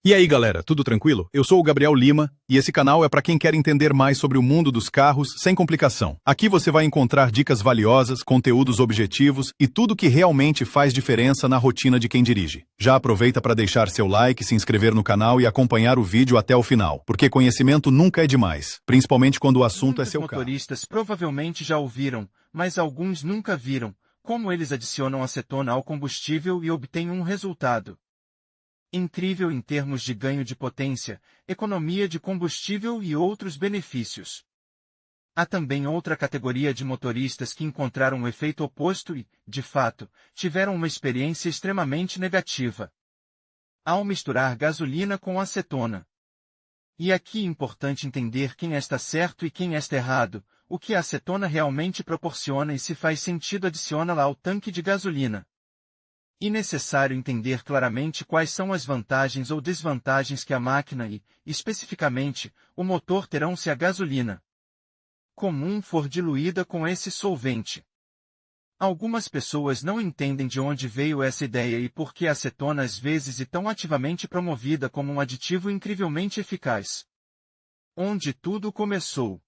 E aí, galera, tudo tranquilo? Eu sou o Gabriel Lima e esse canal é para quem quer entender mais sobre o mundo dos carros sem complicação. Aqui você vai encontrar dicas valiosas, conteúdos objetivos e tudo que realmente faz diferença na rotina de quem dirige. Já aproveita para deixar seu like, se inscrever no canal e acompanhar o vídeo até o final, porque conhecimento nunca é demais, principalmente quando o assunto é seu carro. Muitos motoristas provavelmente já ouviram, mas alguns nunca viram, como eles adicionam acetona ao combustível e obtêm um resultado incrível em termos de ganho de potência, economia de combustível e outros benefícios. Há também outra categoria de motoristas que encontraram o efeito oposto e, de fato, tiveram uma experiência extremamente negativa ao misturar gasolina com acetona. E aqui é importante entender quem está certo e quem está errado, o que a acetona realmente proporciona e se faz sentido adicioná-la ao tanque de gasolina. E necessário entender claramente quais são as vantagens ou desvantagens que a máquina e, especificamente, o motor terão se a gasolina comum for diluída com esse solvente. Algumas pessoas não entendem de onde veio essa ideia e por que a acetona às vezes é tão ativamente promovida como um aditivo incrivelmente eficaz. Onde tudo começou.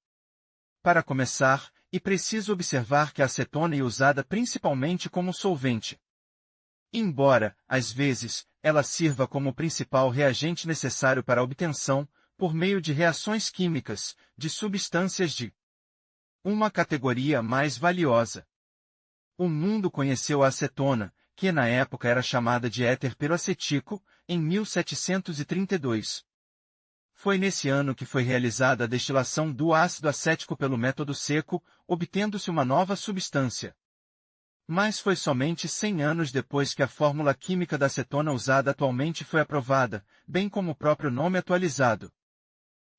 Para começar, é preciso observar que a acetona é usada principalmente como solvente. Embora, às vezes, ela sirva como principal reagente necessário para a obtenção, por meio de reações químicas, de substâncias de uma categoria mais valiosa. O mundo conheceu a acetona, que na época era chamada de éter peracético, em 1732. Foi nesse ano que foi realizada a destilação do ácido acético pelo método seco, obtendo-se uma nova substância. Mas foi somente 100 anos depois que a fórmula química da acetona usada atualmente foi aprovada, bem como o próprio nome atualizado.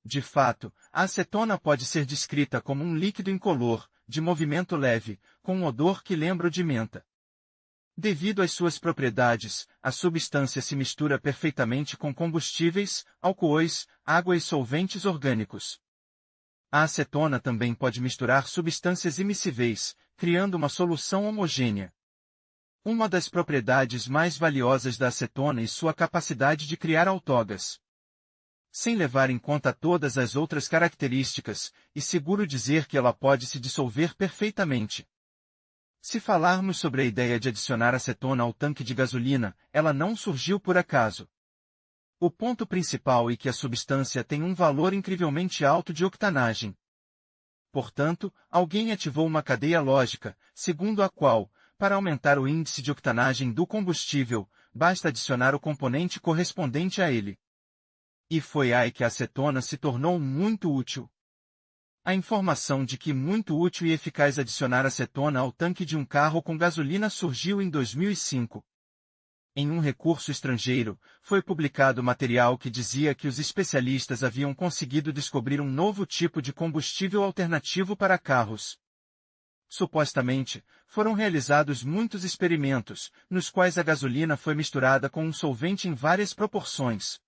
De fato, a acetona pode ser descrita como um líquido incolor, de movimento leve, com um odor que lembra o de menta. Devido às suas propriedades, a substância se mistura perfeitamente com combustíveis, álcoois, água e solventes orgânicos. A acetona também pode misturar substâncias immiscíveis, criando uma solução homogênea. Uma das propriedades mais valiosas da acetona é sua capacidade de criar altógas. Sem levar em conta todas as outras características, é seguro dizer que ela pode se dissolver perfeitamente. Se falarmos sobre a ideia de adicionar acetona ao tanque de gasolina, ela não surgiu por acaso. O ponto principal é que a substância tem um valor incrivelmente alto de octanagem. Portanto, alguém ativou uma cadeia lógica, segundo a qual, para aumentar o índice de octanagem do combustível, basta adicionar o componente correspondente a ele. E foi aí que a acetona se tornou muito útil. A informação de que muito útil e eficaz adicionar acetona ao tanque de um carro com gasolina surgiu em 2005. Em um recurso estrangeiro, foi publicado material que dizia que os especialistas haviam conseguido descobrir um novo tipo de combustível alternativo para carros. Supostamente, foram realizados muitos experimentos, nos quais a gasolina foi misturada com um solvente em várias proporções.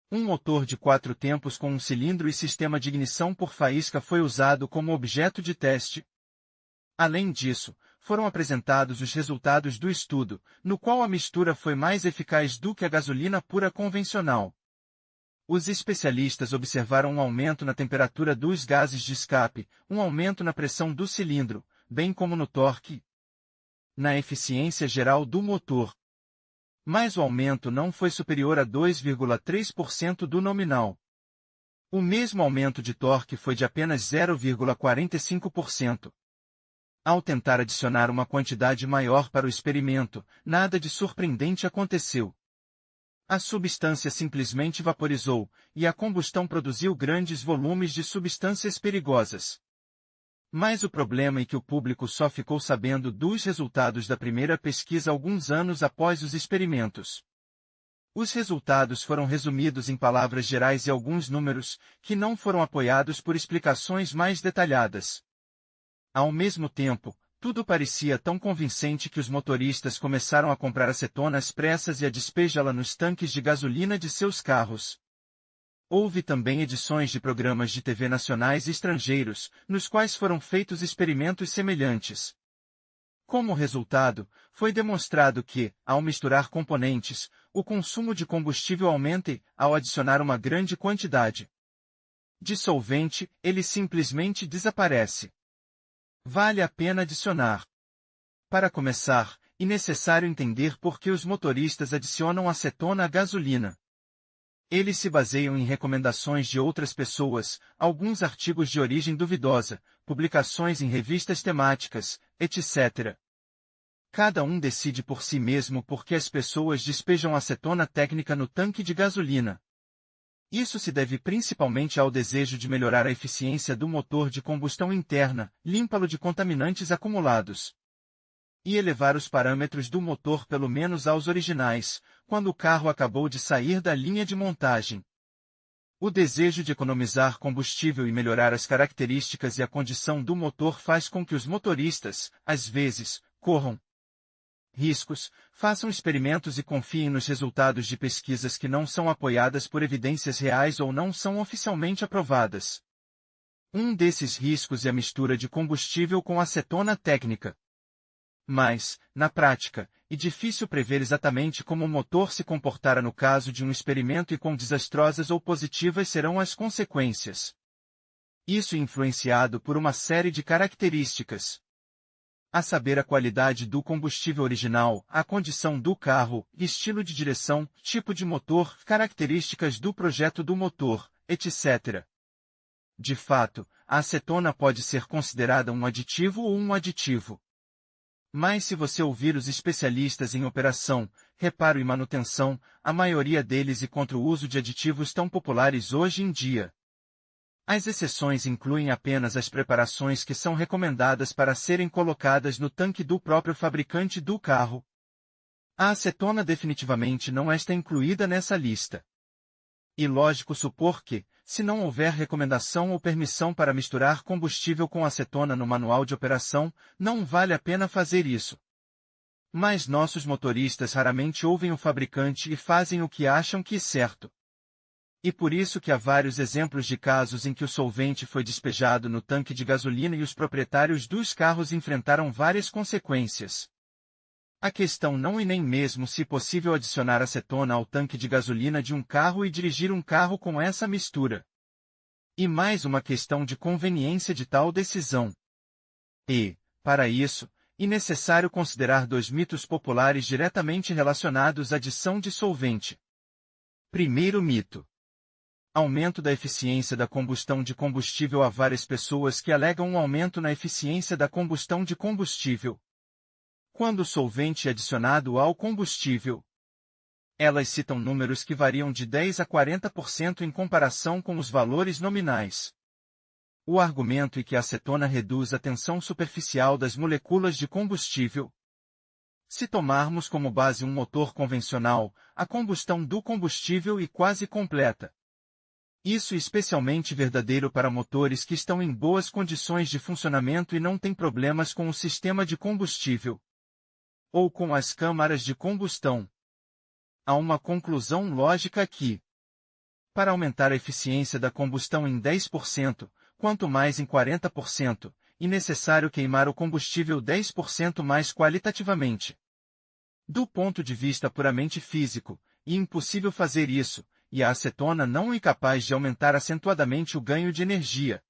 Um motor de 4 tempos com um cilindro e sistema de ignição por faísca foi usado como objeto de teste. Além disso, foram apresentados os resultados do estudo, no qual a mistura foi mais eficaz do que a gasolina pura convencional. Os especialistas observaram um aumento na temperatura dos gases de escape, um aumento na pressão do cilindro, bem como no torque, na eficiência geral do motor. Mas o aumento não foi superior a 2,3% do nominal. O mesmo aumento de torque foi de apenas 0,45%. Ao tentar adicionar uma quantidade maior para o experimento, nada de surpreendente aconteceu. A substância simplesmente vaporizou, e a combustão produziu grandes volumes de substâncias perigosas. Mas o problema é que o público só ficou sabendo dos resultados da primeira pesquisa alguns anos após os experimentos. Os resultados foram resumidos em palavras gerais e alguns números, que não foram apoiados por explicações mais detalhadas. Ao mesmo tempo, tudo parecia tão convincente que os motoristas começaram a comprar acetona às pressas e a despejá-la nos tanques de gasolina de seus carros. Houve também edições de programas de TV nacionais e estrangeiros, nos quais foram feitos experimentos semelhantes. Como resultado, foi demonstrado que, ao misturar componentes, o consumo de combustível aumenta e, ao adicionar uma grande quantidade de solvente, ele simplesmente desaparece. Vale a pena adicionar. Para começar, é necessário entender por que os motoristas adicionam acetona à gasolina. Eles se baseiam em recomendações de outras pessoas, alguns artigos de origem duvidosa, publicações em revistas temáticas, etc. Cada um decide por si mesmo por que as pessoas despejam acetona técnica no tanque de gasolina. Isso se deve principalmente ao desejo de melhorar a eficiência do motor de combustão interna, limpá-lo de contaminantes acumulados e elevar os parâmetros do motor pelo menos aos originais, quando o carro acabou de sair da linha de montagem. O desejo de economizar combustível e melhorar as características e a condição do motor faz com que os motoristas, às vezes, corram riscos, façam experimentos e confiem nos resultados de pesquisas que não são apoiadas por evidências reais ou não são oficialmente aprovadas. Um desses riscos é a mistura de combustível com acetona técnica. Mas, na prática, é difícil prever exatamente como o motor se comportará no caso de um experimento e quão desastrosas ou positivas serão as consequências. Isso é influenciado por uma série de características. A saber, a qualidade do combustível original, a condição do carro, estilo de direção, tipo de motor, características do projeto do motor, etc. De fato, a acetona pode ser considerada um aditivo ou um aditivo. Mas se você ouvir os especialistas em operação, reparo e manutenção, a maioria deles é contra o uso de aditivos tão populares hoje em dia. As exceções incluem apenas as preparações que são recomendadas para serem colocadas no tanque do próprio fabricante do carro. A acetona definitivamente não está incluída nessa lista. E lógico supor que, se não houver recomendação ou permissão para misturar combustível com acetona no manual de operação, não vale a pena fazer isso. Mas nossos motoristas raramente ouvem o fabricante e fazem o que acham que é certo. E por isso que há vários exemplos de casos em que o solvente foi despejado no tanque de gasolina e os proprietários dos carros enfrentaram várias consequências. A questão não é nem mesmo se é possível adicionar acetona ao tanque de gasolina de um carro e dirigir um carro com essa mistura. E mais uma questão de conveniência de tal decisão. E, para isso, é necessário considerar dois mitos populares diretamente relacionados à adição de solvente. Primeiro mito. Aumento da eficiência da combustão de combustível. Há várias pessoas que alegam um aumento na eficiência da combustão de combustível quando o solvente é adicionado ao combustível. Elas citam números que variam de 10 a 40% em comparação com os valores nominais. O argumento é que a acetona reduz a tensão superficial das moléculas de combustível. Se tomarmos como base um motor convencional, a combustão do combustível é quase completa. Isso é especialmente verdadeiro para motores que estão em boas condições de funcionamento e não têm problemas com o sistema de combustível ou com as câmaras de combustão. Há uma conclusão lógica aqui. Para aumentar a eficiência da combustão em 10%, quanto mais em 40%, é necessário queimar o combustível 10% mais qualitativamente. Do ponto de vista puramente físico, é impossível fazer isso, e a acetona não é capaz de aumentar acentuadamente o ganho de energia,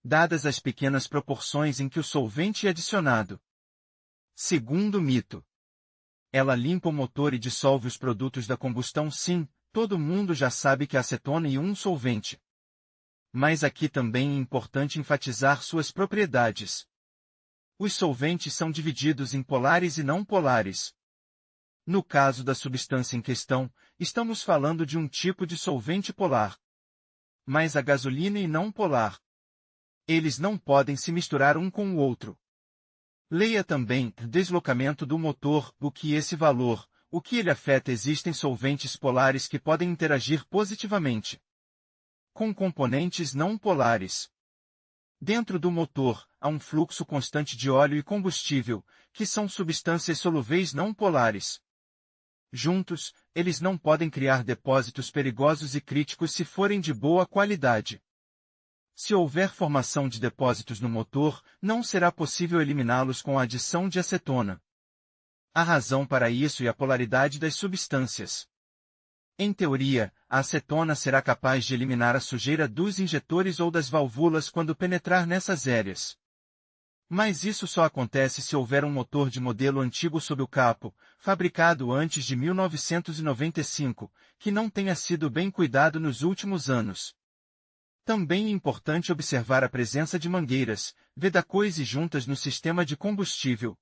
dadas as pequenas proporções em que o solvente é adicionado. Segundo mito. Ela limpa o motor e dissolve os produtos da combustão. Sim, todo mundo já sabe que a acetona é um solvente. Mas aqui também é importante enfatizar suas propriedades. Os solventes são divididos em polares e não polares. No caso da substância em questão, estamos falando de um tipo de solvente polar. Mas a gasolina é não polar. Eles não podem se misturar um com o outro. Leia também deslocamento do motor, o que esse valor, o que ele afeta. Existem solventes polares que podem interagir positivamente com componentes não polares. Dentro do motor, há um fluxo constante de óleo e combustível, que são substâncias solúveis não polares. Juntos, eles não podem criar depósitos perigosos e críticos se forem de boa qualidade. Se houver formação de depósitos no motor, não será possível eliminá-los com a adição de acetona. A razão para isso é a polaridade das substâncias. Em teoria, a acetona será capaz de eliminar a sujeira dos injetores ou das válvulas quando penetrar nessas áreas. Mas isso só acontece se houver um motor de modelo antigo sob o capô, fabricado antes de 1995, que não tenha sido bem cuidado nos últimos anos. Também é importante observar a presença de mangueiras, vedacões e juntas no sistema de combustível.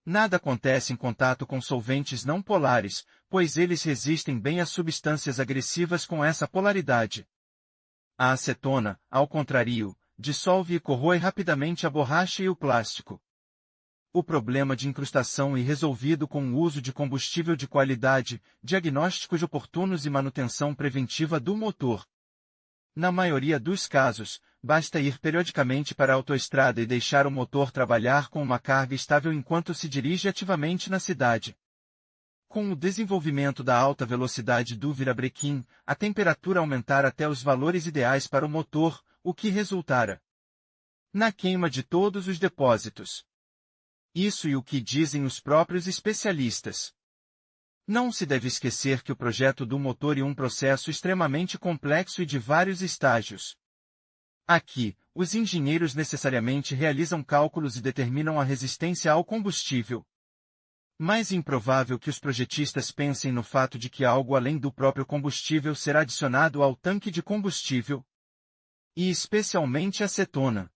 Nada acontece em contato com solventes não polares, pois eles resistem bem a substâncias agressivas com essa polaridade. A acetona, ao contrário, dissolve e corrói rapidamente a borracha e o plástico. O problema de incrustação é resolvido com o uso de combustível de qualidade, diagnósticos oportunos e manutenção preventiva do motor. Na maioria dos casos, basta ir periodicamente para a autoestrada e deixar o motor trabalhar com uma carga estável enquanto se dirige ativamente na cidade. Com o desenvolvimento da alta velocidade do virabrequim, a temperatura aumentar até os valores ideais para o motor, o que resultará na queima de todos os depósitos. Isso é o que dizem os próprios especialistas. Não se deve esquecer que o projeto do motor é um processo extremamente complexo e de vários estágios. Aqui, os engenheiros necessariamente realizam cálculos e determinam a resistência ao combustível. Mais improvável que os projetistas pensem no fato de que algo além do próprio combustível será adicionado ao tanque de combustível. E especialmente acetona.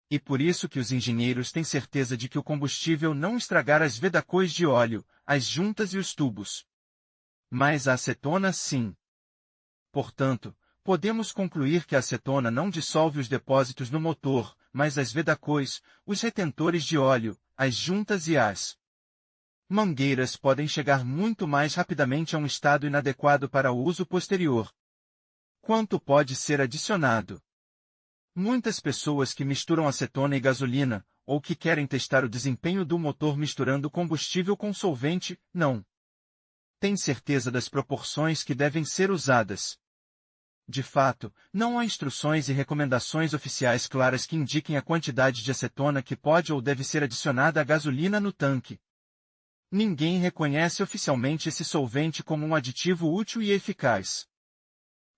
E por isso que os engenheiros têm certeza de que o combustível não estragará as vedacões de óleo, as juntas e os tubos. Mas a acetona sim. Portanto, podemos concluir que a acetona não dissolve os depósitos no motor, mas as vedacões, os retentores de óleo, as juntas e as mangueiras podem chegar muito mais rapidamente a um estado inadequado para o uso posterior. Quanto pode ser adicionado? Muitas pessoas que misturam acetona e gasolina, ou que querem testar o desempenho do motor misturando combustível com solvente, não têm certeza das proporções que devem ser usadas. De fato, não há instruções e recomendações oficiais claras que indiquem a quantidade de acetona que pode ou deve ser adicionada à gasolina no tanque. Ninguém reconhece oficialmente esse solvente como um aditivo útil e eficaz.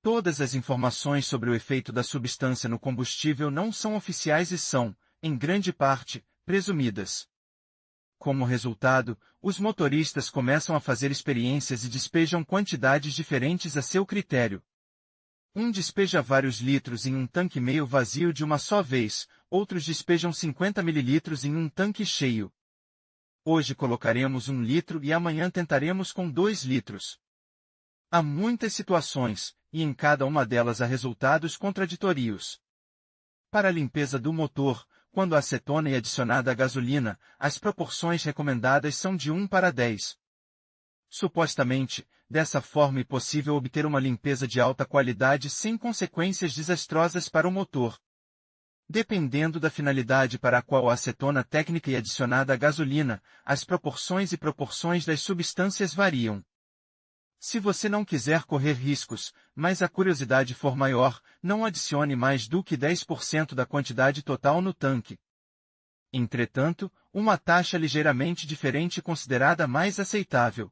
Todas as informações sobre o efeito da substância no combustível não são oficiais e são, em grande parte, presumidas. Como resultado, os motoristas começam a fazer experiências e despejam quantidades diferentes a seu critério. Um despeja vários litros em um tanque meio vazio de uma só vez, outros despejam 50 mililitros em um tanque cheio. Hoje colocaremos 1 litro e amanhã tentaremos com 2 litros. Há muitas situações, e em cada uma delas há resultados contraditórios. Para a limpeza do motor, quando a acetona é adicionada à gasolina, as proporções recomendadas são de 1:10. Supostamente, dessa forma é possível obter uma limpeza de alta qualidade sem consequências desastrosas para o motor. Dependendo da finalidade para a qual a acetona técnica é adicionada à gasolina, as proporções e proporções das substâncias variam. Se você não quiser correr riscos, mas a curiosidade for maior, não adicione mais do que 10% da quantidade total no tanque. Entretanto, uma taxa ligeiramente diferente é considerada mais aceitável.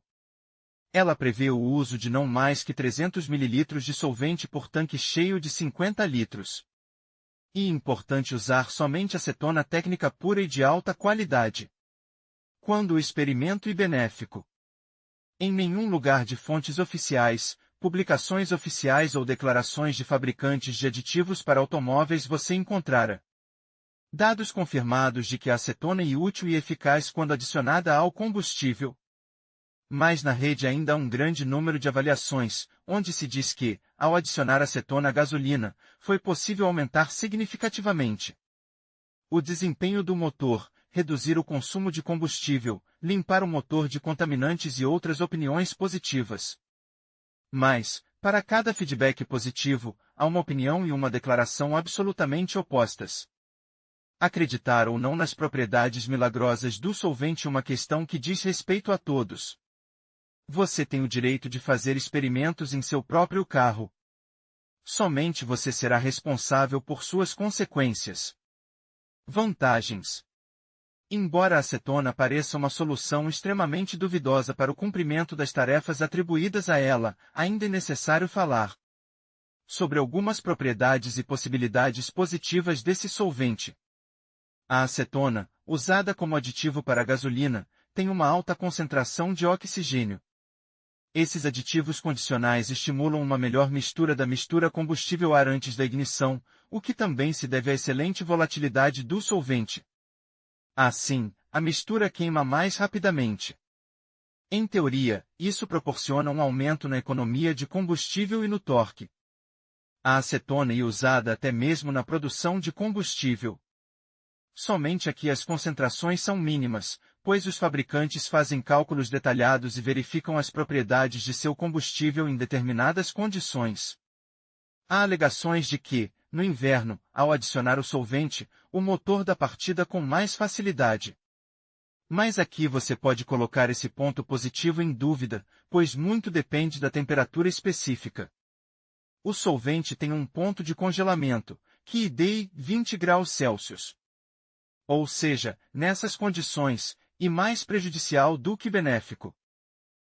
Ela prevê o uso de não mais que 300 ml de solvente por tanque cheio de 50 litros. E é importante usar somente acetona técnica pura e de alta qualidade. Quando o experimento é benéfico. Em nenhum lugar de fontes oficiais, publicações oficiais ou declarações de fabricantes de aditivos para automóveis você encontrará dados confirmados de que a acetona é útil e eficaz quando adicionada ao combustível. Mas na rede ainda há um grande número de avaliações, onde se diz que, ao adicionar acetona à gasolina, foi possível aumentar significativamente o desempenho do motor, reduzir o consumo de combustível, limpar o motor de contaminantes e outras opiniões positivas. Mas, para cada feedback positivo, há uma opinião e uma declaração absolutamente opostas. Acreditar ou não nas propriedades milagrosas do solvente é uma questão que diz respeito a todos. Você tem o direito de fazer experimentos em seu próprio carro. Somente você será responsável por suas consequências. Vantagens. Embora a acetona pareça uma solução extremamente duvidosa para o cumprimento das tarefas atribuídas a ela, ainda é necessário falar sobre algumas propriedades e possibilidades positivas desse solvente. A acetona, usada como aditivo para a gasolina, tem uma alta concentração de oxigênio. Esses aditivos condicionais estimulam uma melhor mistura da mistura combustível-ar antes da ignição, o que também se deve à excelente volatilidade do solvente. Assim, a mistura queima mais rapidamente. Em teoria, isso proporciona um aumento na economia de combustível e no torque. A acetona é usada até mesmo na produção de combustível. Somente aqui as concentrações são mínimas, pois os fabricantes fazem cálculos detalhados e verificam as propriedades de seu combustível em determinadas condições. Há alegações de que, no inverno, ao adicionar o solvente, o motor dá partida com mais facilidade. Mas aqui você pode colocar esse ponto positivo em dúvida, pois muito depende da temperatura específica. O solvente tem um ponto de congelamento, que dê 20 graus Celsius. Ou seja, nessas condições, e mais prejudicial do que benéfico.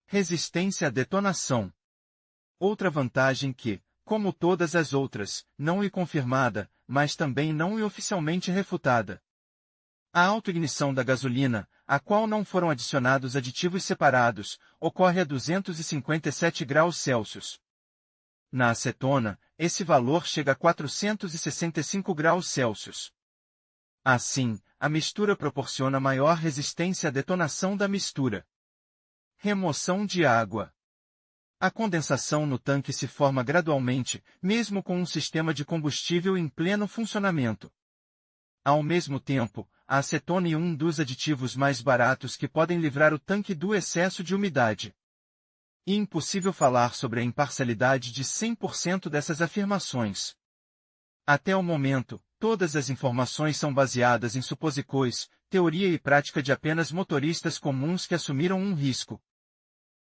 Resistência à detonação. Outra vantagem que, como todas as outras, não é confirmada, mas também não é oficialmente refutada. A autoignição da gasolina, a qual não foram adicionados aditivos separados, ocorre a 257 graus Celsius. Na acetona, esse valor chega a 465 graus Celsius. Assim, a mistura proporciona maior resistência à detonação da mistura. Remoção de água. A condensação no tanque se forma gradualmente, mesmo com um sistema de combustível em pleno funcionamento. Ao mesmo tempo, a acetona é um dos aditivos mais baratos que podem livrar o tanque do excesso de umidade. É impossível falar sobre a imparcialidade de 100% dessas afirmações. Até o momento, todas as informações são baseadas em supposicões, teoria e prática de apenas motoristas comuns que assumiram um risco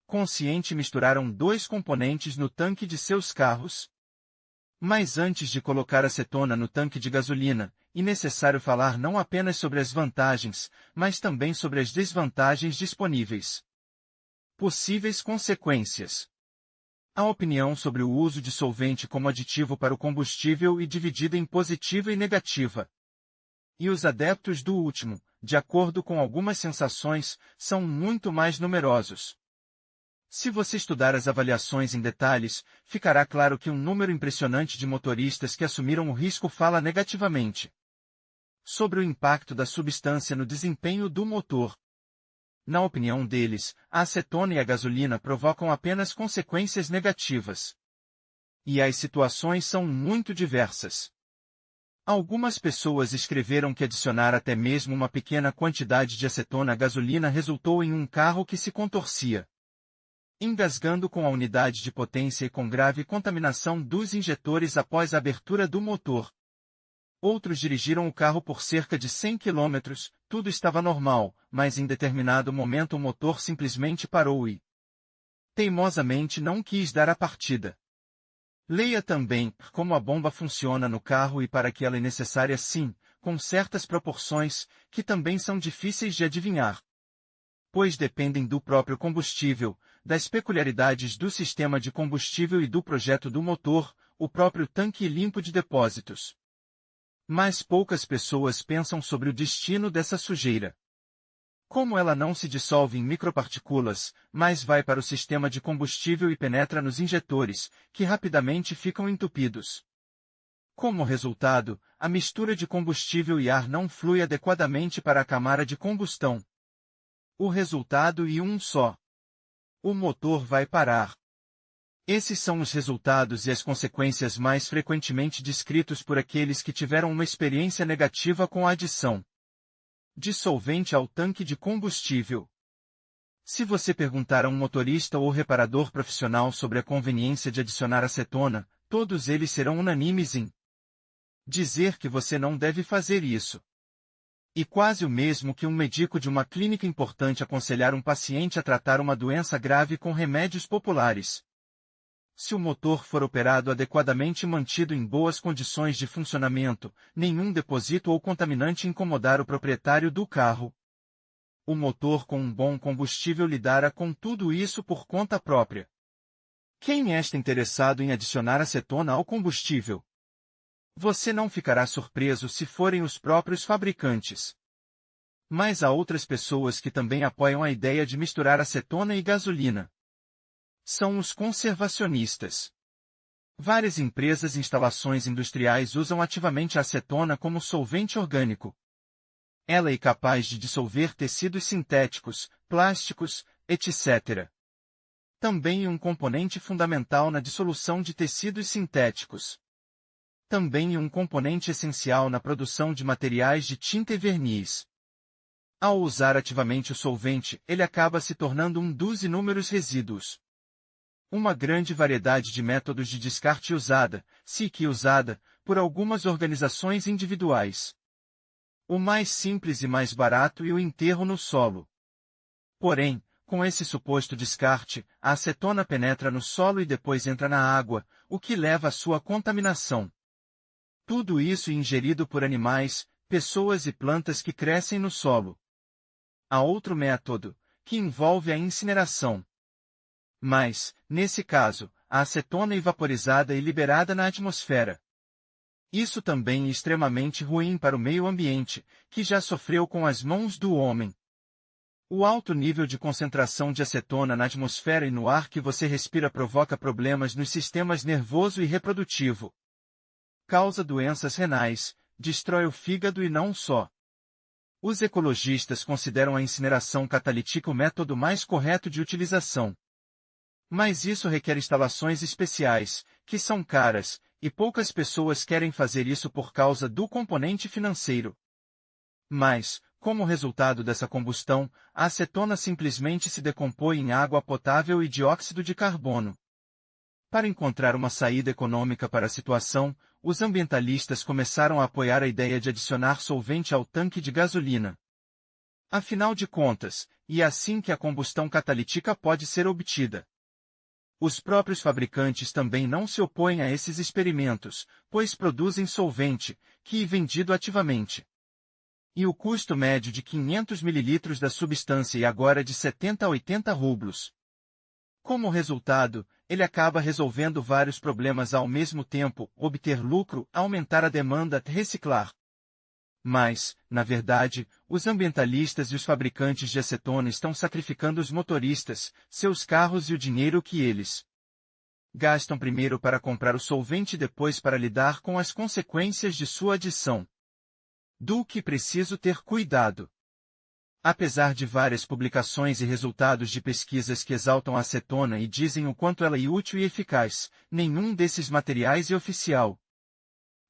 consciente e misturaram dois componentes no tanque de seus carros. Mas antes de colocar acetona no tanque de gasolina, é necessário falar não apenas sobre as vantagens, mas também sobre as desvantagens disponíveis. Possíveis consequências. A opinião sobre o uso de solvente como aditivo para o combustível é dividida em positiva e negativa. E os adeptos do último, de acordo com algumas sensações, são muito mais numerosos. Se você estudar as avaliações em detalhes, ficará claro que um número impressionante de motoristas que assumiram o risco fala negativamente sobre o impacto da substância no desempenho do motor. Na opinião deles, a acetona e a gasolina provocam apenas consequências negativas. E as situações são muito diversas. Algumas pessoas escreveram que adicionar até mesmo uma pequena quantidade de acetona à gasolina resultou em um carro que se contorcia, engasgando com a unidade de potência e com grave contaminação dos injetores após a abertura do motor. Outros dirigiram o carro por cerca de 100 km, tudo estava normal, mas em determinado momento o motor simplesmente parou e teimosamente não quis dar a partida. Leia também como a bomba funciona no carro e para que ela é necessária sim, com certas proporções, que também são difíceis de adivinhar, pois dependem do próprio combustível, das peculiaridades do sistema de combustível e do projeto do motor, o próprio tanque limpo de depósitos. Mas poucas pessoas pensam sobre o destino dessa sujeira. Como ela não se dissolve em micropartículas, mas vai para o sistema de combustível e penetra nos injetores, que rapidamente ficam entupidos. Como resultado, a mistura de combustível e ar não flui adequadamente para a câmara de combustão. O resultado é um só. O motor vai parar. Esses são os resultados e as consequências mais frequentemente descritos por aqueles que tiveram uma experiência negativa com a adição de solvente ao tanque de combustível. Se você perguntar a um motorista ou reparador profissional sobre a conveniência de adicionar acetona, todos eles serão unânimes em dizer que você não deve fazer isso. E quase o mesmo que um médico de uma clínica importante aconselhar um paciente a tratar uma doença grave com remédios populares. Se o motor for operado adequadamente e mantido em boas condições de funcionamento, nenhum depósito ou contaminante incomodar o proprietário do carro. O motor com um bom combustível lidará com tudo isso por conta própria. Quem está interessado em adicionar acetona ao combustível? Você não ficará surpreso se forem os próprios fabricantes. Mas há outras pessoas que também apoiam a ideia de misturar acetona e gasolina. São os conservacionistas. Várias empresas e instalações industriais usam ativamente a acetona como solvente orgânico. Ela é capaz de dissolver tecidos sintéticos, plásticos, etc. Também é um componente fundamental na dissolução de tecidos sintéticos. Também é um componente essencial na produção de materiais de tinta e verniz. Ao usar ativamente o solvente, ele acaba se tornando um dos inúmeros resíduos. Uma grande variedade de métodos de descarte usada, por algumas organizações individuais. O mais simples e mais barato é o enterro no solo. Porém, com esse suposto descarte, a acetona penetra no solo e depois entra na água, o que leva à sua contaminação. Tudo isso é ingerido por animais, pessoas e plantas que crescem no solo. Há outro método, que envolve a incineração. Mas, nesse caso, a acetona é vaporizada e liberada na atmosfera. Isso também é extremamente ruim para o meio ambiente, que já sofreu com as mãos do homem. O alto nível de concentração de acetona na atmosfera e no ar que você respira provoca problemas nos sistemas nervoso e reprodutivo. Causa doenças renais, destrói o fígado e não só. Os ecologistas consideram a incineração catalítica o método mais correto de utilização. Mas isso requer instalações especiais, que são caras, e poucas pessoas querem fazer isso por causa do componente financeiro. Mas, como resultado dessa combustão, a acetona simplesmente se decompõe em água potável e dióxido de carbono. Para encontrar uma saída econômica para a situação, os ambientalistas começaram a apoiar a ideia de adicionar solvente ao tanque de gasolina. Afinal de contas, é assim que a combustão catalítica pode ser obtida. Os próprios fabricantes também não se opõem a esses experimentos, pois produzem solvente, que é vendido ativamente. E o custo médio de 500 ml da substância é agora de 70 a 80 rublos. Como resultado, ele acaba resolvendo vários problemas ao mesmo tempo, obter lucro, aumentar a demanda, reciclar. Mas, na verdade, os ambientalistas e os fabricantes de acetona estão sacrificando os motoristas, seus carros e o dinheiro que eles gastam primeiro para comprar o solvente e depois para lidar com as consequências de sua adição. Do que preciso ter cuidado. Apesar de várias publicações e resultados de pesquisas que exaltam a acetona e dizem o quanto ela é útil e eficaz, nenhum desses materiais é oficial.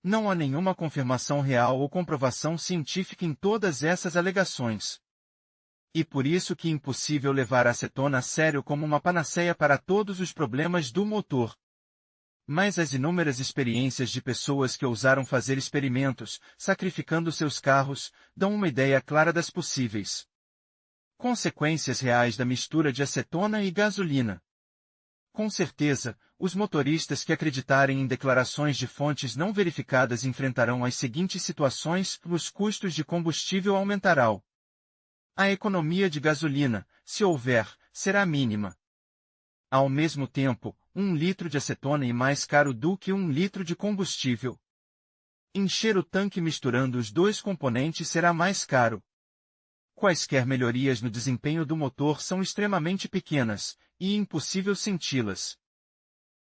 Não há nenhuma confirmação real ou comprovação científica em todas essas alegações. E por isso que é impossível levar a acetona a sério como uma panaceia para todos os problemas do motor. Mas as inúmeras experiências de pessoas que ousaram fazer experimentos, sacrificando seus carros, dão uma ideia clara das possíveis consequências reais da mistura de acetona e gasolina. Com certeza, os motoristas que acreditarem em declarações de fontes não verificadas enfrentarão as seguintes situações: os custos de combustível aumentarão. A economia de gasolina, se houver, será mínima. Ao mesmo tempo, 1 litro de acetona é mais caro do que 1 litro de combustível. Encher o tanque misturando os dois componentes será mais caro. Quaisquer melhorias no desempenho do motor são extremamente pequenas, e é impossível senti-las.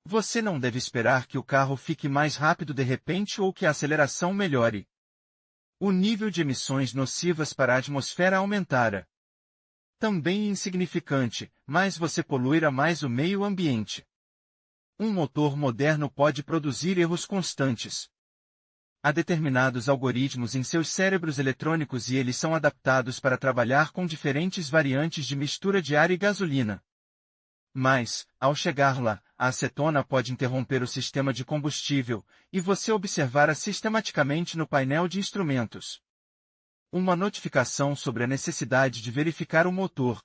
Você não deve esperar que o carro fique mais rápido de repente ou que a aceleração melhore. O nível de emissões nocivas para a atmosfera aumentará. Também é insignificante, mas você poluirá mais o meio ambiente. Um motor moderno pode produzir erros constantes. Há determinados algoritmos em seus cérebros eletrônicos e eles são adaptados para trabalhar com diferentes variantes de mistura de ar e gasolina. Mas, ao chegar lá, a acetona pode interromper o sistema de combustível, e você observará sistematicamente no painel de instrumentos uma notificação sobre a necessidade de verificar o motor.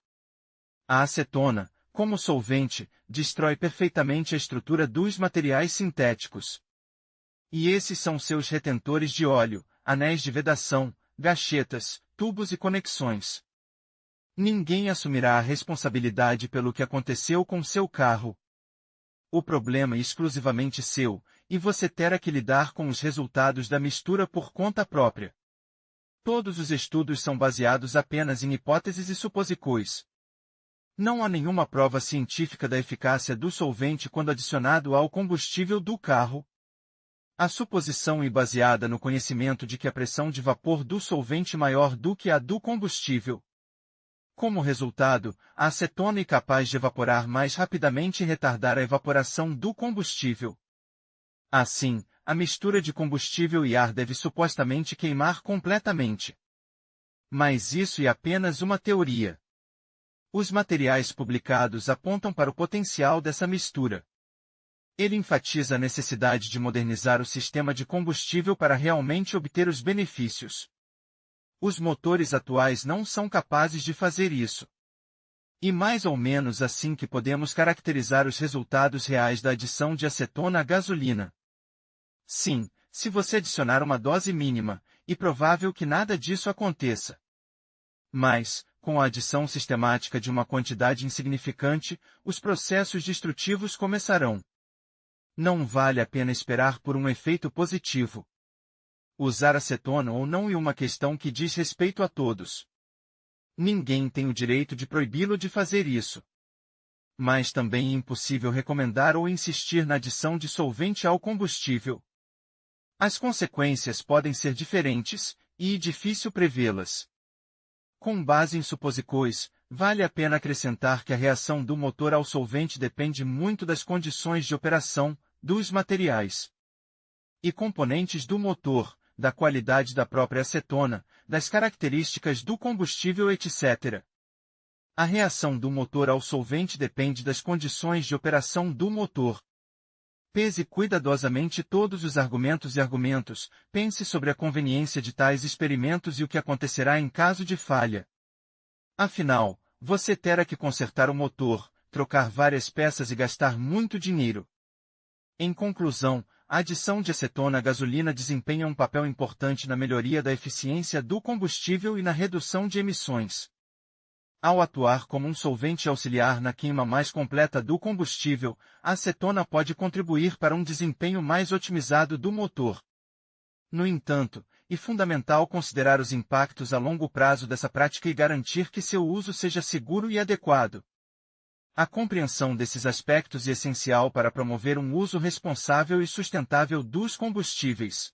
A acetona, como solvente, destrói perfeitamente a estrutura dos materiais sintéticos. E esses são seus retentores de óleo, anéis de vedação, gachetas, tubos e conexões. Ninguém assumirá a responsabilidade pelo que aconteceu com seu carro. O problema é exclusivamente seu, e você terá que lidar com os resultados da mistura por conta própria. Todos os estudos são baseados apenas em hipóteses e suposições. Não há nenhuma prova científica da eficácia do solvente quando adicionado ao combustível do carro. A suposição é baseada no conhecimento de que a pressão de vapor do solvente é maior do que a do combustível. Como resultado, a acetona é capaz de evaporar mais rapidamente e retardar a evaporação do combustível. Assim, a mistura de combustível e ar deve supostamente queimar completamente. Mas isso é apenas uma teoria. Os materiais publicados apontam para o potencial dessa mistura. Ele enfatiza a necessidade de modernizar o sistema de combustível para realmente obter os benefícios. Os motores atuais não são capazes de fazer isso. E mais ou menos assim que podemos caracterizar os resultados reais da adição de acetona à gasolina. Sim, se você adicionar uma dose mínima, é provável que nada disso aconteça. Mas, com a adição sistemática de uma quantidade insignificante, os processos destrutivos começarão. Não vale a pena esperar por um efeito positivo. Usar acetona ou não é uma questão que diz respeito a todos. Ninguém tem o direito de proibi-lo de fazer isso. Mas também é impossível recomendar ou insistir na adição de solvente ao combustível. As consequências podem ser diferentes, e é difícil prevê-las. Com base em suposições, vale a pena acrescentar que a reação do motor ao solvente depende muito das condições de operação, dos materiais e componentes do motor, da qualidade da própria acetona, das características do combustível, etc. A reação do motor ao solvente depende das condições de operação do motor. Pese cuidadosamente todos os argumentos e argumentos, pense sobre a conveniência de tais experimentos e o que acontecerá em caso de falha. Afinal, você terá que consertar o motor, trocar várias peças e gastar muito dinheiro. Em conclusão, a adição de acetona à gasolina desempenha um papel importante na melhoria da eficiência do combustível e na redução de emissões. Ao atuar como um solvente auxiliar na queima mais completa do combustível, a acetona pode contribuir para um desempenho mais otimizado do motor. No entanto, é fundamental considerar os impactos a longo prazo dessa prática e garantir que seu uso seja seguro e adequado. A compreensão desses aspectos é essencial para promover um uso responsável e sustentável dos combustíveis.